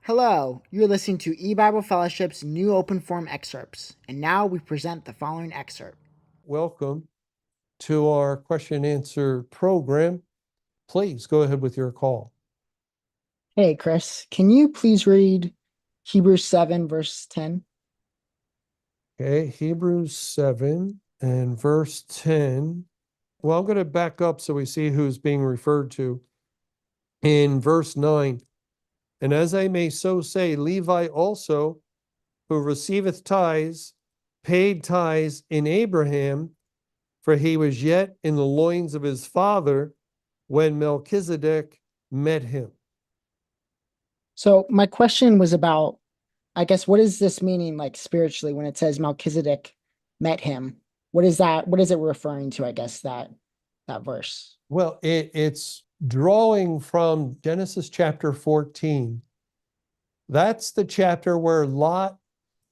Hello, you're listening to E-Bible Fellowship's new open form excerpts, and now we present the following excerpt. Welcome to our question and answer program. Please go ahead with your call. Hey, Chris, can you please read Hebrews 7, verse 10? Okay, Hebrews 7 and verse 10. Well, I'm going to back up so we see who's being referred to. In verse 9, and as I may so say, Levi also, who receiveth tithes, paid tithes in Abraham, for he was yet in the loins of his father when Melchizedek met him. So my question was about, I guess, what is this meaning like spiritually when it says Melchizedek met him? What is that? What is it referring to, I guess, that verse? Well, it's drawing from Genesis chapter 14. That's the chapter where Lot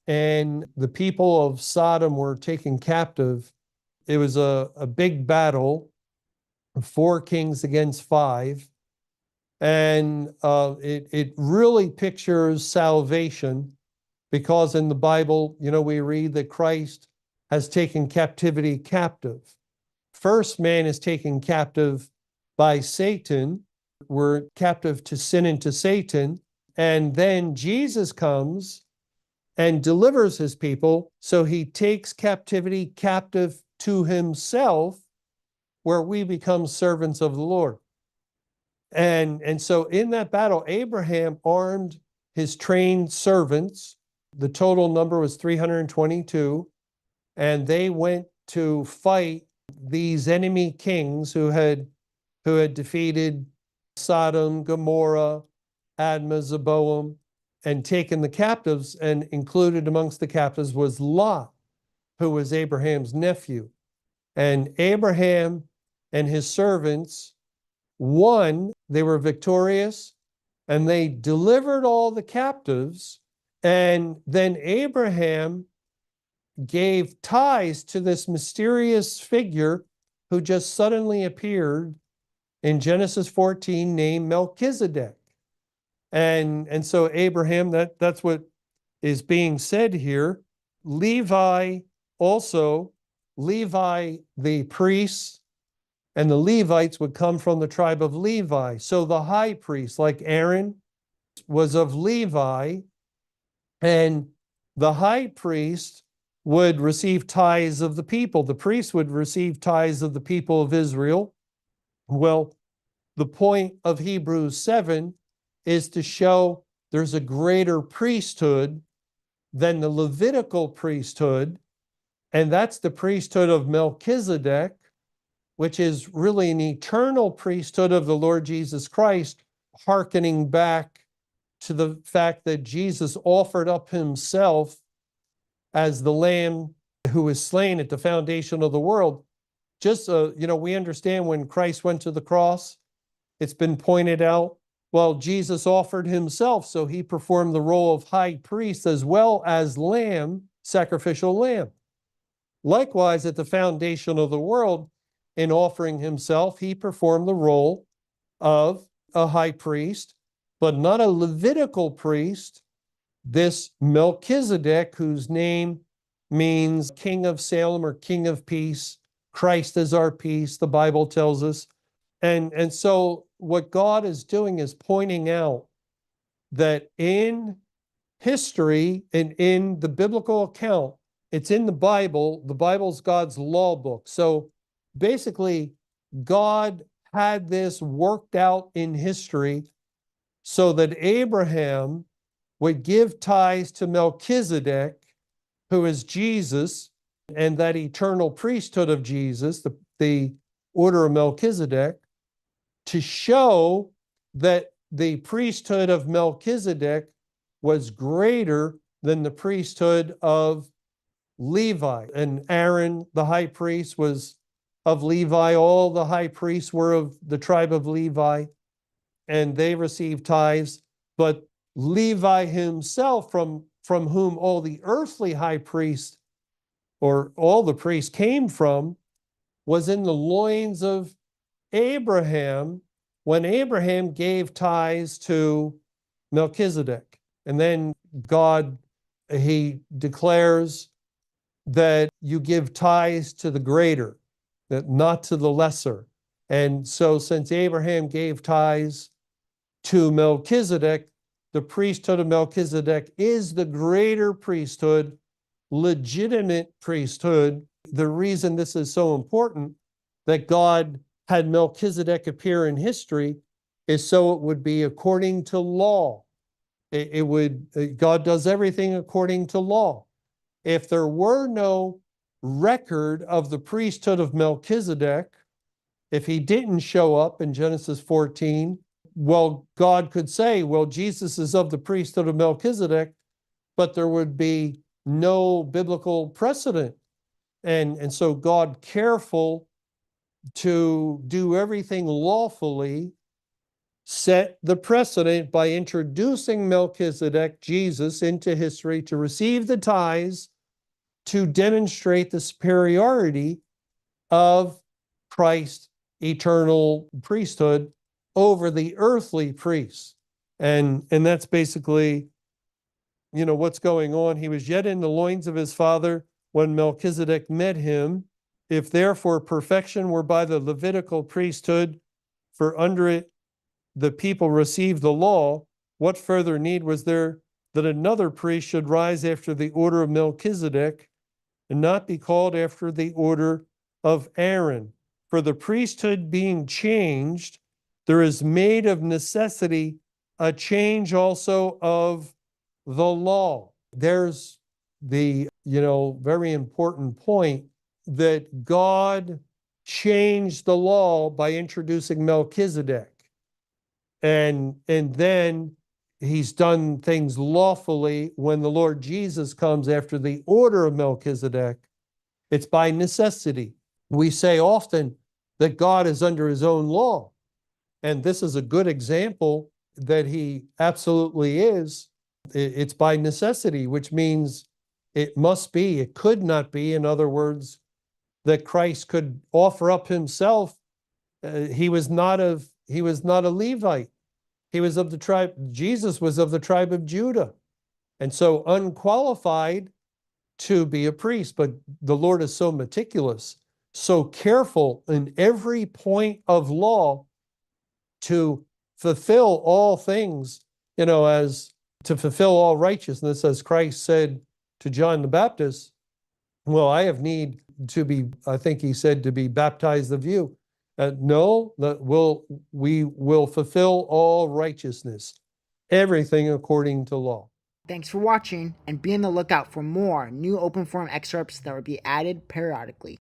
and the people of Sodom were taken captive. It was a big battle, 4 kings against 5. And it really pictures salvation because in the Bible, we read that Christ has taken captivity captive. First, man is taken captive by Satan. We're captive to sin and to Satan. And then Jesus comes and delivers his people. So he takes captivity captive to himself, where we become servants of the Lord. And so in that battle, Abraham armed his trained servants. The total number was 322. And they went to fight these enemy kings who had defeated Sodom, Gomorrah, Admah, Zeboam, and taken the captives, and included amongst the captives was Lot, who was Abraham's nephew. And Abraham and his servants won, they were victorious, and they delivered all the captives. And then Abraham gave tithes to this mysterious figure who just suddenly appeared in Genesis 14 named Melchizedek. And so Abraham, that's what is being said here. Levi also, Levi the priests and the Levites would come from the tribe of Levi. So the high priest, like Aaron, was of Levi, and the high priest would receive tithes of the people. The priest would receive tithes of the people of Israel. Well, the point of Hebrews 7 is to show there's a greater priesthood than the Levitical priesthood, and that's the priesthood of Melchizedek, which is really an eternal priesthood of the Lord Jesus Christ, hearkening back to the fact that Jesus offered up himself as the Lamb who was slain at the foundation of the world. Just, we understand when Christ went to the cross, it's been pointed out, well, Jesus offered himself, so he performed the role of high priest as well as lamb, sacrificial lamb. Likewise, at the foundation of the world, in offering himself, he performed the role of a high priest, but not a Levitical priest. This Melchizedek, whose name means King of Salem or King of Peace, Christ is our peace, the Bible tells us. And so what God is doing is pointing out that in history and in the biblical account, it's in the Bible. The Bible's God's law book. So basically, God had this worked out in history so that Abraham would give tithes to Melchizedek, who is Jesus, and that eternal priesthood of Jesus, the order of Melchizedek, to show that the priesthood of Melchizedek was greater than the priesthood of Levi. And Aaron, the high priest, was of Levi. All the high priests were of the tribe of Levi, and they received tithes. But Levi himself, from whom all the earthly high priests, or all the priests came from, was in the loins of Abraham when Abraham gave tithes to Melchizedek. And then God, he declares that you give tithes to the greater, that not to the lesser. And so since Abraham gave tithes to Melchizedek, the priesthood of Melchizedek is the greater priesthood, legitimate priesthood. The reason this is so important that God had Melchizedek appear in history is so it would be according to law. It would, God does everything according to law. If there were no record of the priesthood of Melchizedek, if he didn't show up in Genesis 14, well, God could say, well, Jesus is of the priesthood of Melchizedek, but there would be no biblical precedent. And so God, careful to do everything lawfully, set the precedent by introducing Melchizedek, Jesus, into history to receive the tithes to demonstrate the superiority of Christ's eternal priesthood over the earthly priests. And that's basically, what's going on. He was yet in the loins of his father when Melchizedek met him. If therefore perfection were by the Levitical priesthood, for under it the people received the law, what further need was there that another priest should rise after the order of Melchizedek and not be called after the order of Aaron? For the priesthood being changed, there is made of necessity a change also of the law. There's the, very important point that God changed the law by introducing Melchizedek. And then he's done things lawfully when the Lord Jesus comes after the order of Melchizedek. It's by necessity. We say often that God is under his own law. And this is a good example that he absolutely is. It's by necessity, which means it must be, it could not be, in other words, that Christ could offer up himself. He was not a Levite. He was of the tribe, Jesus was of the tribe of Judah. And so unqualified to be a priest. But the Lord is so meticulous, so careful in every point of law to fulfill all things, as to fulfill all righteousness, as Christ said to John the Baptist, well, I have need to be, I think he said, to be baptized of you. No, we will fulfill all righteousness, everything according to law. Thanks for watching, and be on the lookout for more new open forum excerpts that will be added periodically.